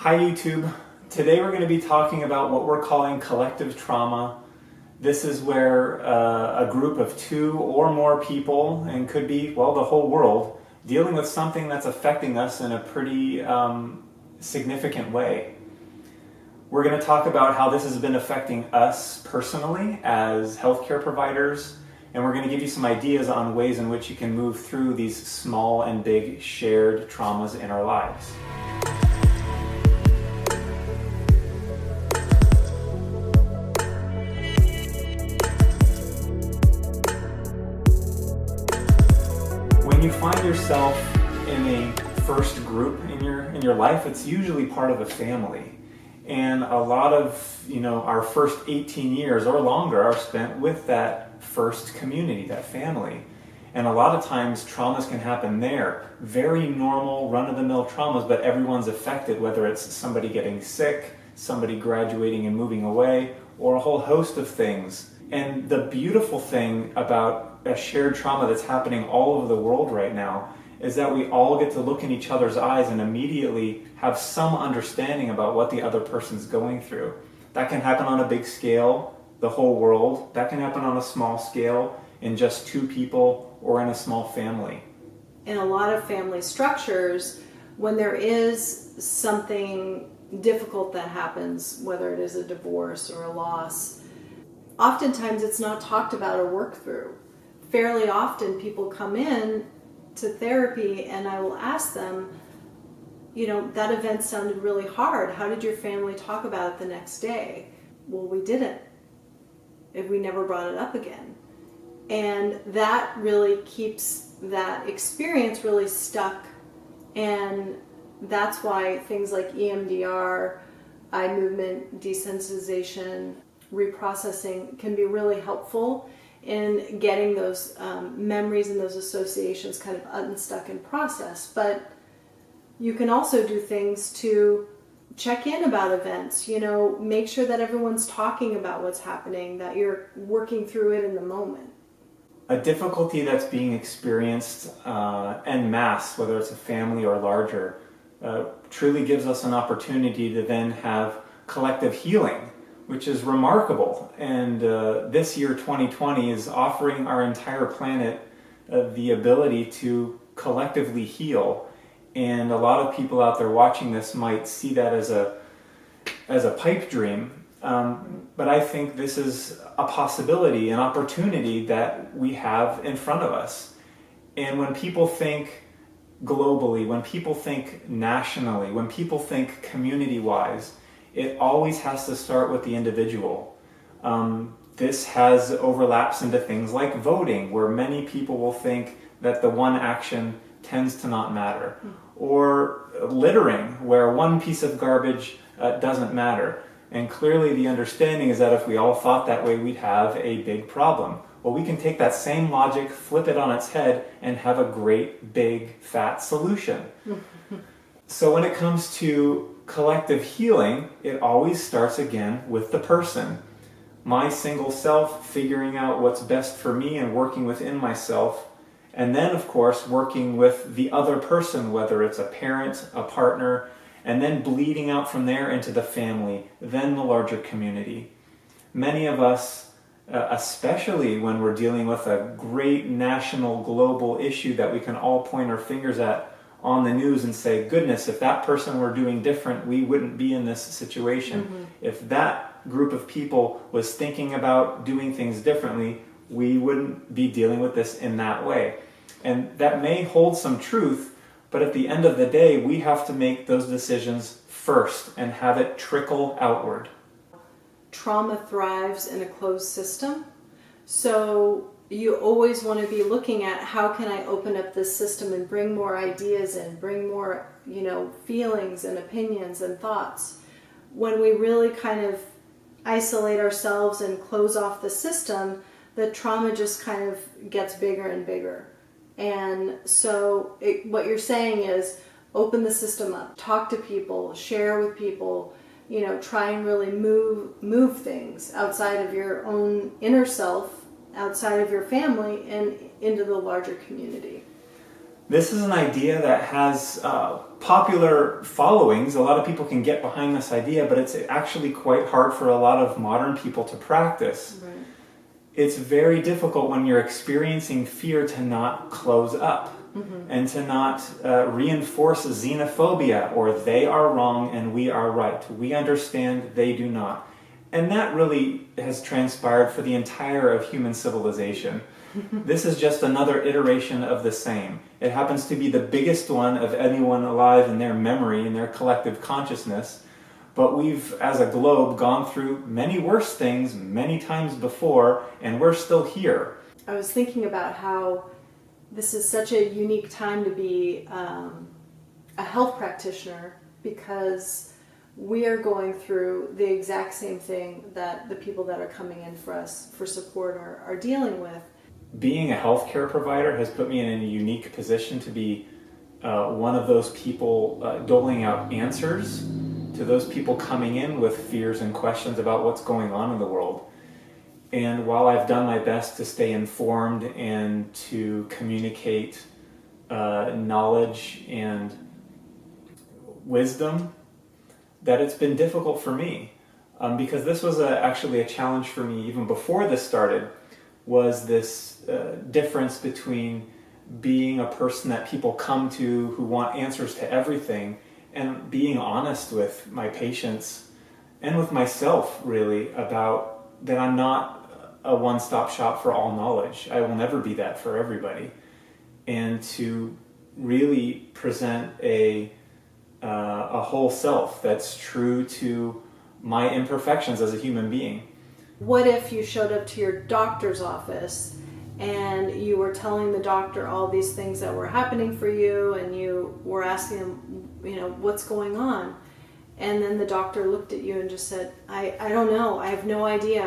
Hi YouTube. Today we're going to be talking about what we're calling collective trauma. This is where a group of two or more people, and could be, well, the whole world, dealing with something that's affecting us in a pretty significant way. We're going to talk about how this has been affecting us personally as healthcare providers, and we're going to give you some ideas on ways in which you can move through these small and big shared traumas in our lives. When you find yourself in a first group in your life, it's usually part of a family. And a lot of, our first 18 years or longer are spent with that first community, that family. And a lot of times traumas can happen there. Very normal, run-of-the-mill traumas, but everyone's affected, whether it's somebody getting sick, somebody graduating and moving away, or a whole host of things. And the beautiful thing about a shared trauma that's happening all over the world right now is that we all get to look in each other's eyes and immediately have some understanding about what the other person's going through. That can happen on a big scale, the whole world. That can happen on a small scale, in just two people or in a small family. In a lot of family structures, when there is something difficult that happens, whether it is a divorce or a loss, oftentimes it's not talked about or worked through. Fairly often people come in to therapy and I will ask them, that event sounded really hard. How did your family talk about it the next day? Well, we didn't. We never brought it up again. And that really keeps that experience really stuck. And that's why things like EMDR, eye movement desensitization, reprocessing can be really helpful in getting those memories and those associations kind of unstuck and processed. But you can also do things to check in about events, make sure that everyone's talking about what's happening, that you're working through it in the moment. A difficulty that's being experienced en masse, whether it's a family or larger, truly gives us an opportunity to then have collective healing, which is remarkable. And this year, 2020, is offering our entire planet the ability to collectively heal. And a lot of people out there watching this might see that as a pipe dream. But I think this is a possibility, an opportunity that we have in front of us. And when people think globally, when people think nationally, when people think community-wise, it always has to start with the individual. This has overlaps into things like voting, where many people will think that the one action tends to not matter. Or littering, where one piece of garbage doesn't matter. And clearly the understanding is that if we all thought that way, we'd have a big problem. Well, we can take that same logic, flip it on its head, and have a great, big, fat solution. So when it comes to collective healing, it always starts again with the person. My single self figuring out what's best for me and working within myself. And then, of course, working with the other person, whether it's a parent, a partner, and then bleeding out from there into the family, then the larger community. Many of us, especially when we're dealing with a great national, global issue that we can all point our fingers at on the news and say, goodness, if that person were doing different, we wouldn't be in this situation. Mm-hmm. If that group of people was thinking about doing things differently, we wouldn't be dealing with this in that way. And that may hold some truth, but at the end of the day, we have to make those decisions first and have it trickle outward. Trauma thrives in a closed system. So you always want to be looking at how can I open up this system and bring more ideas in, bring more, feelings and opinions and thoughts. When we really kind of isolate ourselves and close off the system, the trauma just kind of gets bigger and bigger. And so what you're saying is open the system up, talk to people, share with people, try and really move things outside of your own inner self, outside of your family, and into the larger community. This is an idea that has popular followings. A lot of people can get behind this idea, but it's actually quite hard for a lot of modern people to practice. Right. It's very difficult when you're experiencing fear to not close up and to not reinforce xenophobia, or they are wrong and we are right. We understand, they do not. And that really has transpired for the entire of human civilization. This is just another iteration of the same. It happens to be the biggest one of anyone alive in their memory, in their collective consciousness. But we've, as a globe, gone through many worse things many times before, and we're still here. I was thinking about how this is such a unique time to be a health practitioner, because we are going through the exact same thing that the people that are coming in for us for support are dealing with. Being a healthcare provider has put me in a unique position to be one of those people doling out answers to those people coming in with fears and questions about what's going on in the world. And while I've done my best to stay informed and to communicate knowledge and wisdom, that it's been difficult for me. Because this was actually a challenge for me even before this started, was this difference between being a person that people come to who want answers to everything, and being honest with my patients and with myself, really, about that I'm not a one-stop shop for all knowledge. I will never be that for everybody. And to really present a whole self that's true to my imperfections as a human being. What if you showed up to your doctor's office and you were telling the doctor all these things that were happening for you, and you were asking him, what's going on? And then the doctor looked at you and just said, I don't know, I have no idea.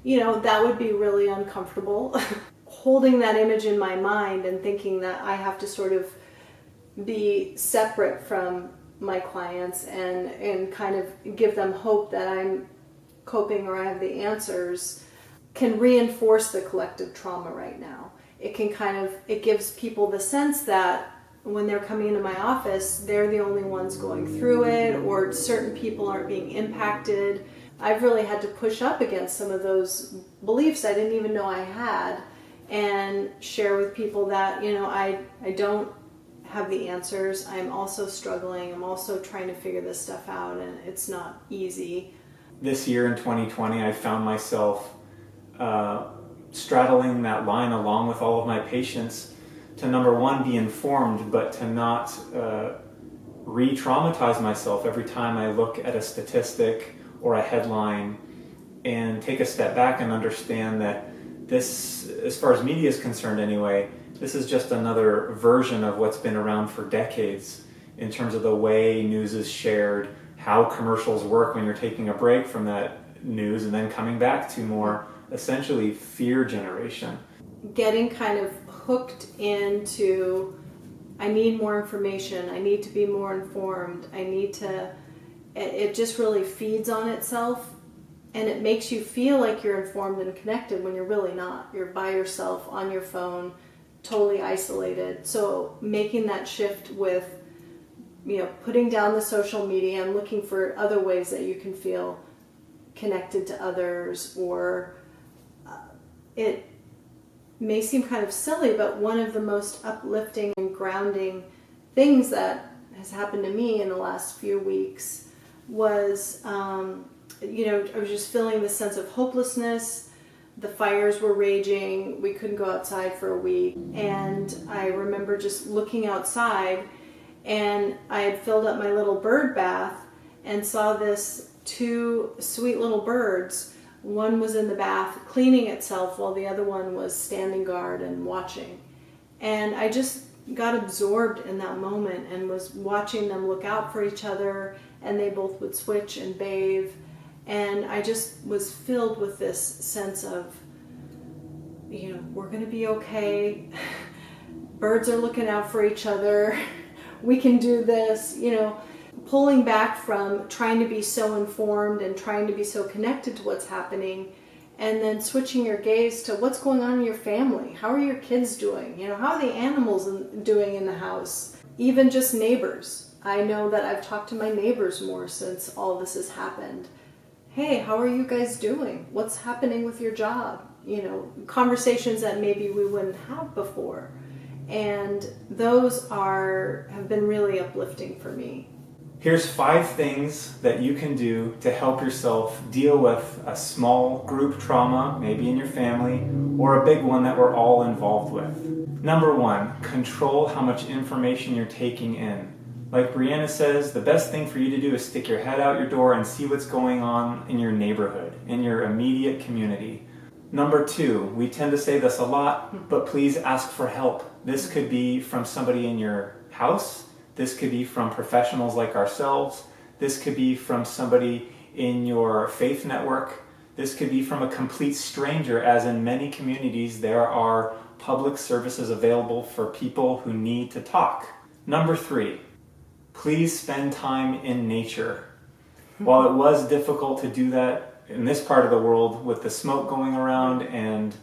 That would be really uncomfortable. Holding that image in my mind and thinking that I have to sort of be separate from my clients and kind of give them hope that I'm coping or I have the answers, can reinforce the collective trauma right now. It gives people the sense that when they're coming into my office, they're the only ones going through it, or certain people aren't being impacted. I've really had to push up against some of those beliefs I didn't even know I had, and share with people that, I don't have the answers. I'm also struggling. I'm also trying to figure this stuff out, and it's not easy. This year in 2020, I found myself straddling that line along with all of my patients to, number one, be informed, but to not re-traumatize myself every time I look at a statistic or a headline, and take a step back and understand that this, as far as media is concerned anyway, this is just another version of what's been around for decades in terms of the way news is shared, how commercials work when you're taking a break from that news and then coming back to more essentially fear generation. Getting kind of hooked into, I need more information, I need to be more informed, it just really feeds on itself, and it makes you feel like you're informed and connected when you're really not. You're by yourself on your phone, totally isolated. So making that shift with, putting down the social media and looking for other ways that you can feel connected to others, or it may seem kind of silly, but one of the most uplifting and grounding things that has happened to me in the last few weeks was, I was just feeling this sense of hopelessness. The fires were raging. We couldn't go outside for a week. And I remember just looking outside, and I had filled up my little bird bath and saw this two sweet little birds. One was in the bath cleaning itself while the other one was standing guard and watching. And I just got absorbed in that moment and was watching them look out for each other, and they both would switch and bathe. And I just was filled with this sense of, we're going to be okay. Birds are looking out for each other. We can do this, pulling back from trying to be so informed and trying to be so connected to what's happening, and then switching your gaze to what's going on in your family. How are your kids doing? How are the animals doing in the house? Even just neighbors. I know that I've talked to my neighbors more since all this has happened. Hey, how are you guys doing? What's happening with your job? Conversations that maybe we wouldn't have before. And those have been really uplifting for me. Here's 5 things that you can do to help yourself deal with a small group trauma, maybe in your family, or a big one that we're all involved with. Number 1, control how much information you're taking in. Like Breanna says, the best thing for you to do is stick your head out your door and see what's going on in your neighborhood, in your immediate community. Number 2, we tend to say this a lot, but please ask for help. This could be from somebody in your house. This could be from professionals like ourselves. This could be from somebody in your faith network. This could be from a complete stranger, as in many communities there are public services available for people who need to talk. Number 3, please spend time in nature. While it was difficult to do that in this part of the world with the smoke going around and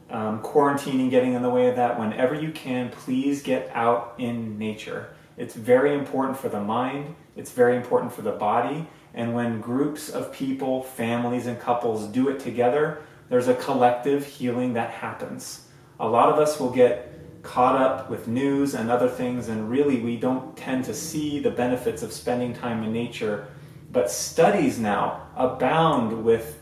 quarantining getting in the way of that, whenever you can, please get out in nature. It's very important for the mind, it's very important for the body, and when groups of people, families and couples do it together, there's a collective healing that happens. A lot of us will get caught up with news and other things, and really we don't tend to see the benefits of spending time in nature, but studies now abound with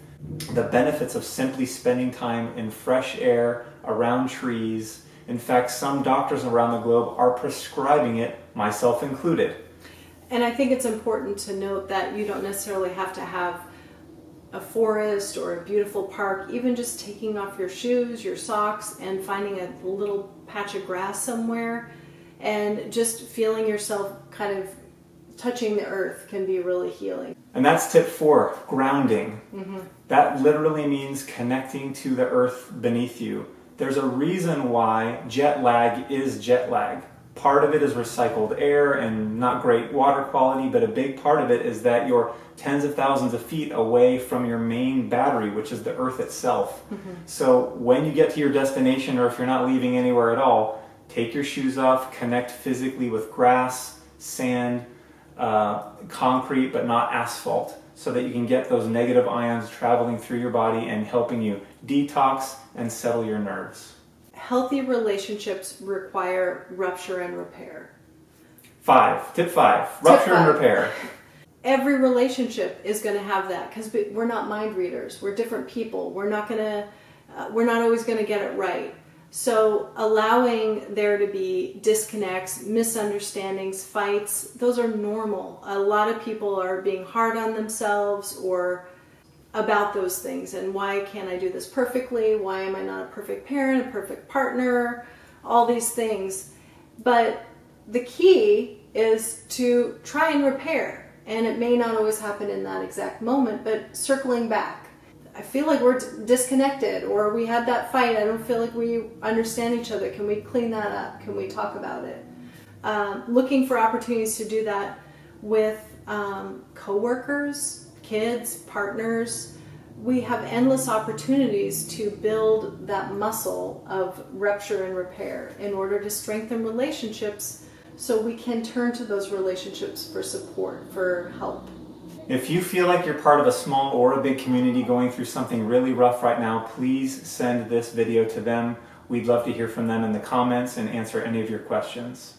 the benefits of simply spending time in fresh air, around trees. In fact, some doctors around the globe are prescribing it, myself included. And I think it's important to note that you don't necessarily have to have a forest or a beautiful park. Even just taking off your shoes, your socks, and finding a little patch of grass somewhere and just feeling yourself kind of touching the earth can be really healing. And that's tip 4, grounding. That literally means connecting to the earth beneath you. There's a reason why jet lag is jet lag. Part of it is recycled air and not great water quality, but a big part of it is that you're tens of thousands of feet away from your main battery, which is the earth itself. So when you get to your destination, or if you're not leaving anywhere at all, take your shoes off, connect physically with grass, sand, concrete, but not asphalt, so that you can get those negative ions traveling through your body and helping you detox and settle your nerves. Healthy relationships require rupture and repair. Tip 5, rupture and repair. Every relationship is going to have that, because we're not mind readers. We're different people. We're not always going to get it right. So allowing there to be disconnects, misunderstandings, fights, those are normal. A lot of people are being hard on themselves or about those things. And why can't I do this perfectly? Why am I not a perfect parent, a perfect partner? All these things. But the key is to try and repair. And it may not always happen in that exact moment, but circling back. I feel like we're disconnected, or we had that fight. I don't feel like we understand each other. Can we clean that up? Can we talk about it? Looking for opportunities to do that with coworkers, kids, partners. We have endless opportunities to build that muscle of rupture and repair in order to strengthen relationships, so we can turn to those relationships for support, for help. If you feel like you're part of a small or a big community going through something really rough right now, please send this video to them. We'd love to hear from them in the comments and answer any of your questions.